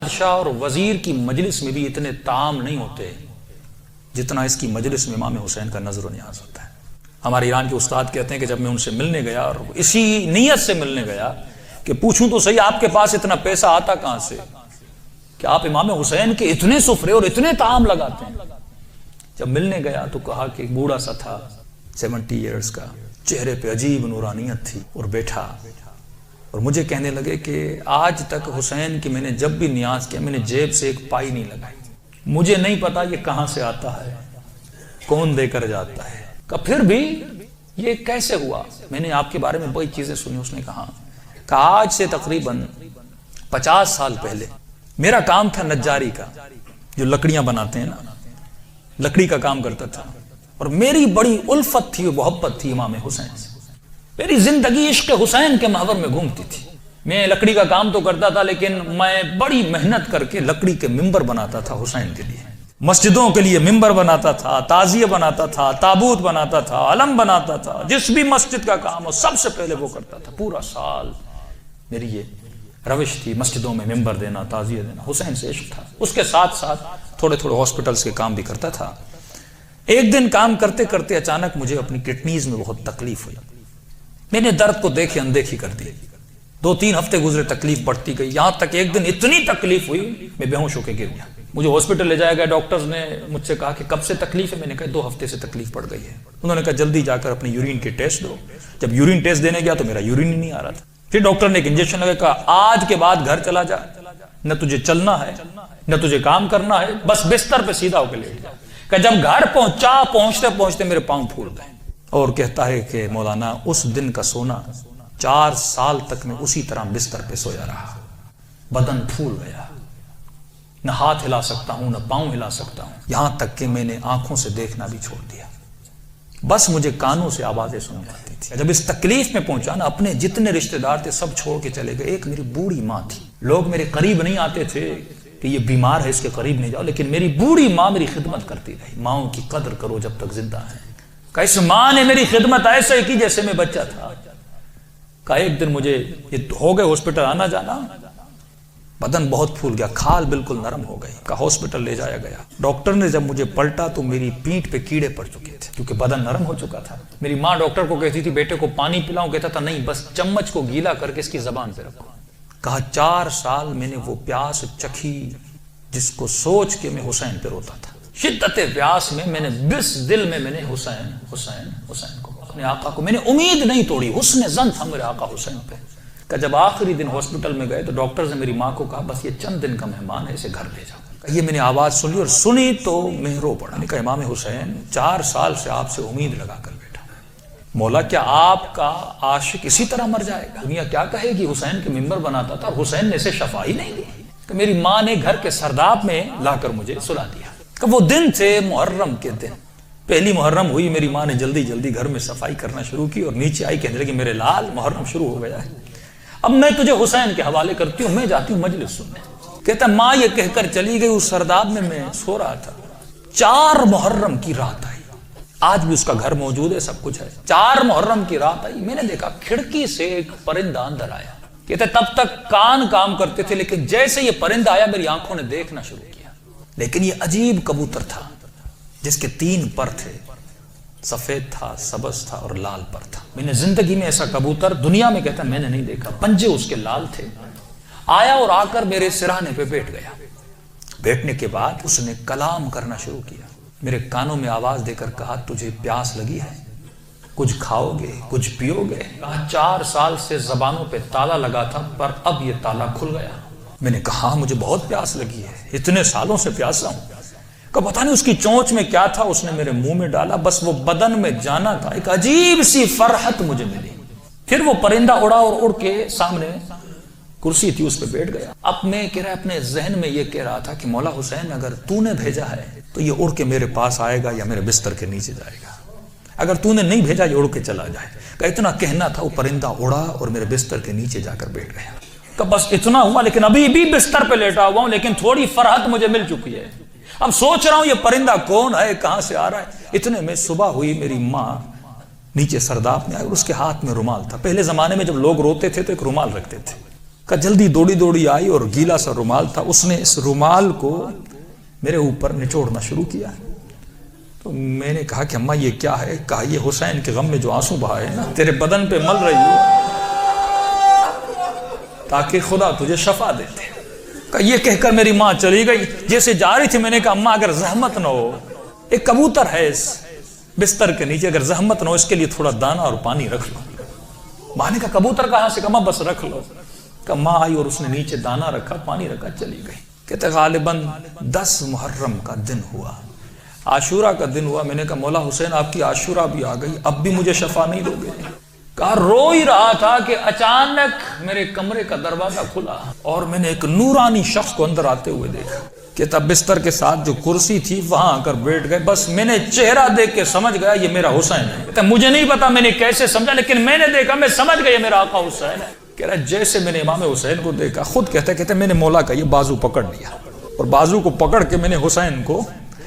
بادشاہ اور وزیر کی مجلس میں بھی اتنے تام نہیں ہوتے جتنا اس کی مجلس میں امام حسین کا نظر و نیاز ہوتا ہے۔ ہمارے ایران کے استاد کہتے ہیں کہ جب میں ان سے ملنے گیا اور اسی نیت سے ملنے گیا کہ پوچھوں تو صحیح آپ کے پاس اتنا پیسہ آتا کہاں سے کہ آپ امام حسین کے اتنے سفرے اور اتنے طعام لگاتے ہیں۔ جب ملنے گیا تو کہا کہ ایک بوڑھا سا تھا 70 ایئرز کا، چہرے پہ عجیب نورانیت تھی، اور بیٹھا اور مجھے کہنے لگے کہ آج تک حسین کی میں نے جب بھی نیاز کیا میں نے جیب سے ایک پائی نہیں لگائی، مجھے نہیں پتا یہ کہاں سے آتا ہے، کون دے کر جاتا ہے، کہ پھر بھی یہ کیسے ہوا؟ میں نے آپ کے بارے میں بڑی چیزیں سنی۔ اس نے کہا کہ آج سے تقریباً 50 سال پہلے میرا کام تھا نجاری کا، جو لکڑیاں بناتے ہیں نا، لکڑی کا کام کرتا تھا، اور میری بڑی الفت تھی، محبت تھی امام حسین سے، میری زندگی عشق حسین کے محور میں گھومتی تھی۔ میں لکڑی کا کام تو کرتا تھا لیکن میں بڑی محنت کر کے لکڑی کے ممبر بناتا تھا حسین کے لیے، مسجدوں کے لیے ممبر بناتا تھا، تعزیہ بناتا تھا، تابوت بناتا تھا، علم بناتا تھا، جس بھی مسجد کا کام ہو سب سے پہلے وہ کرتا تھا۔ پورا سال میری یہ روش تھی، مسجدوں میں ممبر دینا، تعزیہ دینا، حسین سے عشق تھا۔ اس کے ساتھ ساتھ تھوڑے تھوڑے ہاسپٹلز کے کام بھی کرتا تھا۔ ایک دن کام کرتے کرتے اچانک مجھے اپنی کڈنیز میں بہت تکلیف ہوئی، میں نے درد کو دیکھے اندیکھی کر دی، 2-3 ہفتے گزرے، تکلیف بڑھتی گئی، یہاں تک ایک دن اتنی تکلیف ہوئی میں بے ہوش ہو کے گر گیا۔ مجھے ہاسپٹل لے جایا گیا، ڈاکٹرز نے مجھ سے کہا کہ کب سے تکلیف ہے؟ میں نے کہا 2 ہفتے سے تکلیف پڑ گئی ہے۔ انہوں نے کہا جلدی جا کر اپنی یورین کے ٹیسٹ دو۔ جب یورین ٹیسٹ دینے گیا تو میرا یورین ہی نہیں آ رہا تھا۔ پھر ڈاکٹر نے ایک انجیکشن لگا، کہا آج کے بعد گھر چلا جا، نہ تجھے چلنا ہے نہ تجھے کام کرنا ہے، بس بستر پہ سیدھا ہو کے لیٹ جا۔ کہ جب گھر پہنچتے پہنچتے میرے پاؤں پھول گئے، اور کہتا ہے کہ مولانا اس دن کا سونا 4 سال تک میں اسی طرح بستر پہ سویا رہا، بدن پھول گیا، نہ ہاتھ ہلا سکتا ہوں نہ پاؤں ہلا سکتا ہوں، یہاں تک کہ میں نے آنکھوں سے دیکھنا بھی چھوڑ دیا، بس مجھے کانوں سے آوازیں سن جاتی تھی۔ جب اس تکلیف میں پہنچا نا، اپنے جتنے رشتہ دار تھے سب چھوڑ کے چلے گئے۔ ایک میری بوڑھی ماں تھی، لوگ میرے قریب نہیں آتے تھے کہ یہ بیمار ہے اس کے قریب نہیں جاؤ، لیکن میری بوڑھی ماں میری خدمت کرتی رہی۔ ماؤں کی قدر کرو جب تک زندہ ہے، کہ اس ماں نے میری خدمت ایسے ہی کی جیسے میں بچہ تھا۔ کہ ایک دن مجھے یہ ہو گئے ہاسپٹل آنا جانا، بدن بہت پھول گیا، کھال بالکل نرم ہو گئی، کہ ہاسپٹل لے جایا گیا۔ ڈاکٹر نے جب مجھے پلٹا تو میری پیٹھ پہ کیڑے پڑ چکے تھے کیونکہ بدن نرم ہو چکا تھا۔ میری ماں ڈاکٹر کو کہتی تھی بیٹے کو پانی پلاؤں، کہتا تھا نہیں، بس چمچ کو گیلا کر کے اس کی زبان پہ رکھو۔ کہا 4 سال میں نے وہ پیاس چکھی جس کو سوچ کے میں حسین پہ روتا تھا۔ شدت پیاس میں نے بس دل میں نے حسین حسین حسین کو، اپنے آقا کو میں نے امید نہیں توڑی، حسن ظن تھا میرے آقا حسین پہ۔ کہ جب آخری دن ہاسپٹل میں گئے تو ڈاکٹر نے میری ماں کو کہا بس یہ چند دن کا مہمان ہے، اسے گھر لے جاؤ۔ یہ میں نے آواز سنی اور سنی تو میں رو پڑا۔ میں نے کہا امام حسین 4 سال سے آپ سے امید لگا کر بیٹھا، مولا کیا آپ کا عاشق اسی طرح مر جائے گا؟ دنیا کیا کہے گی؟ حسین کے ممبر بناتا تھا، حسین نے اسے شفا ہی نہیں دی۔ کہ میری ماں نے گھر کے سرداب میں لا کر مجھے سلا دیا۔ کہ وہ دن تھے محرم کے دن، پہلی محرم ہوئی، میری ماں نے جلدی جلدی گھر میں صفائی کرنا شروع کی اور نیچے آئی، کہنے لگی میرے لال محرم شروع ہو گیا ہے، اب میں تجھے حسین کے حوالے کرتی ہوں، میں جاتی ہوں مجلس سننے۔ کہتا ماں یہ کہہ کر چلی گئی، اس سرداب میں سو رہا تھا، 4 محرم کی رات آئی، آج بھی اس کا گھر موجود ہے، سب کچھ ہے۔ 4 محرم کی رات آئی، میں نے دیکھا کھڑکی سے ایک پرندہ اندر آیا۔ کہتے تب تک کان کام کرتے تھے لیکن جیسے یہ پرندہ آیا میری آنکھوں نے دیکھنا شروع کیا۔ لیکن یہ عجیب کبوتر تھا جس کے 3 پر تھے، سفید تھا، سبز تھا اور لال پر تھا۔ میں نے زندگی میں ایسا کبوتر دنیا میں کہتا میں نے نہیں دیکھا، پنجے اس کے لال تھے۔ آیا اور آ کر میرے سرانے پہ بیٹھ گیا۔ بیٹھنے کے بعد اس نے کلام کرنا شروع کیا، میرے کانوں میں آواز دے کر کہا تجھے پیاس لگی ہے، کچھ کھاؤ گے، کچھ پیو گے؟ 4 سال سے زبانوں پہ تالا لگا تھا پر اب یہ تالا کھل گیا۔ میں نے کہا مجھے بہت پیاس لگی ہے، اتنے سالوں سے پیاسا ہوں۔ کہ پتہ نہیں اس کی چونچ میں کیا تھا، اس نے میرے منہ میں ڈالا، بس وہ بدن میں جانا تھا، ایک عجیب سی فرحت مجھے ملی۔ پھر وہ پرندہ اڑا اور اڑ کے سامنے کرسی تھی اس پہ بیٹھ گیا۔ اب میں کہہ رہا اپنے ذہن میں یہ کہہ رہا تھا کہ مولا حسین اگر تو نے بھیجا ہے تو یہ اڑ کے میرے پاس آئے گا یا میرے بستر کے نیچے جائے گا، اگر تو نے نہیں بھیجا یہ اڑ کے چلا جائے۔ کہ اتنا کہنا تھا، وہ پرندہ اڑا اور میرے بستر کے نیچے جا کر بیٹھ گیا۔ کہ بس اتنا ہوا، لیکن ابھی بھی بستر پہ لیٹا ہوا ہوں، لیکن تھوڑی فرحت مجھے مل چکی ہے۔ اب سوچ رہا ہوں یہ پرندہ کون ہے، کہاں سے آ رہا ہے۔ اتنے میں صبح ہوئی، میری ماں نیچے سرداب میں آئی اور اس کے ہاتھ میں رومال تھا۔ پہلے زمانے میں جب لوگ روتے تھے تو ایک رومال رکھتے تھے، کہ جلدی دوڑی دوڑی آئی اور گیلا سا رومال تھا، اس نے اس رومال کو میرے اوپر نچوڑنا شروع کیا۔ تو میں نے کہا کہ اماں یہ کیا ہے؟ کہا یہ حسین کے غم میں جو آنسو بہائے نا تیرے بدن پہ مل رہی ہو تاکہ خدا تجھے شفا دیتے۔ کہ یہ کہہ کر میری ماں چلی گئی، جیسے جا رہی تھی میں نے کہا اماں اگر زحمت نہ ہو، ایک کبوتر ہے اس بستر کے نیچے، اگر زحمت نہ ہو اس کے لیے تھوڑا دانا اور پانی رکھ لو۔ ماں نے کہا کبوتر کہاں سے؟ کہا بس رکھ لو۔ کہ ماں آئی اور اس نے نیچے دانا رکھا، پانی رکھا، چلی گئی۔ کہتے غالباً 10 محرم کا دن ہوا، عاشورہ کا دن ہوا۔ میں نے کہا مولا حسین آپ کی عاشورہ بھی آ گئی، اب بھی مجھے شفا نہیں دو گے؟ کہا رو ہی رہا تھا کہ اچانک میرے کمرے کا دروازہ کھلا اور میں نے ایک نورانی شخص کو اندر آتے ہوئے دیکھا۔ کہ تب بستر کے ساتھ جو کرسی تھی وہاں آ کر بیٹھ گئے، بس میں نے چہرہ دیکھ کے سمجھ گیا یہ میرا حسین ہے۔ کہتا مجھے نہیں پتا میں نے کیسے سمجھا، لیکن میں نے دیکھا، میں سمجھ گیا یہ میرا آقا حسین ہے۔ کہہ رہا جیسے میں نے امام حسین کو دیکھا، خود کہتے میں نے مولا کا یہ بازو پکڑ لیا اور بازو کو پکڑ کے میں نے حسین کو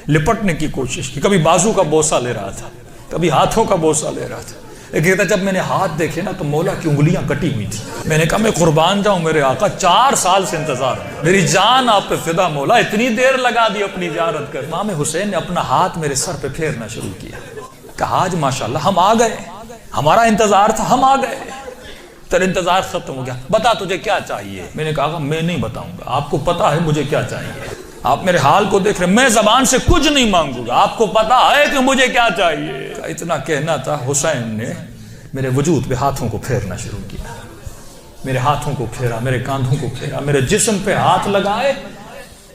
لپٹنے کی کوشش کی۔ کبھی بازو کا بوسہ لے رہا تھا، کبھی ہاتھوں کا بوسہ لے رہا تھا۔ کہتا جب میں نے ہاتھ دیکھے نا تو مولا کی انگلیاں کٹی ہوئی تھی۔ میں نے کہا میں قربان جاؤں میرے آقا، 4 سال سے انتظار، میری جان آپ پہ فدا مولا، اتنی دیر لگا دی اپنی زیارت کر۔ امام حسین نے اپنا ہاتھ میرے سر پہ پھیرنا شروع کیا۔ کہا آج ماشاءاللہ ہم آ گئے، ہمارا انتظار تھا، ہم آ گئے، تیرا انتظار ختم ہو گیا، بتا تجھے کیا چاہیے؟ میں نے کہا میں نہیں بتاؤں گا، آپ کو پتا ہے مجھے کیا چاہیے، آپ میرے حال کو دیکھ رہے، میں زبان سے کچھ نہیں مانگوں گا، آپ کو پتا ہے کہ مجھے کیا چاہیے۔ اتنا کہنا تھا، حسین نے میرے وجود پہ ہاتھوں کو پھیرنا شروع کیا، میرے ہاتھوں کو پھیرا، میرے کاندھوں کو پھیرا، میرے جسم پہ ہاتھ لگائے۔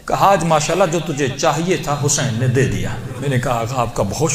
کہا آج ماشاءاللہ جو تجھے چاہیے تھا حسین نے دے دیا۔ میں نے کہا آپ کا بہت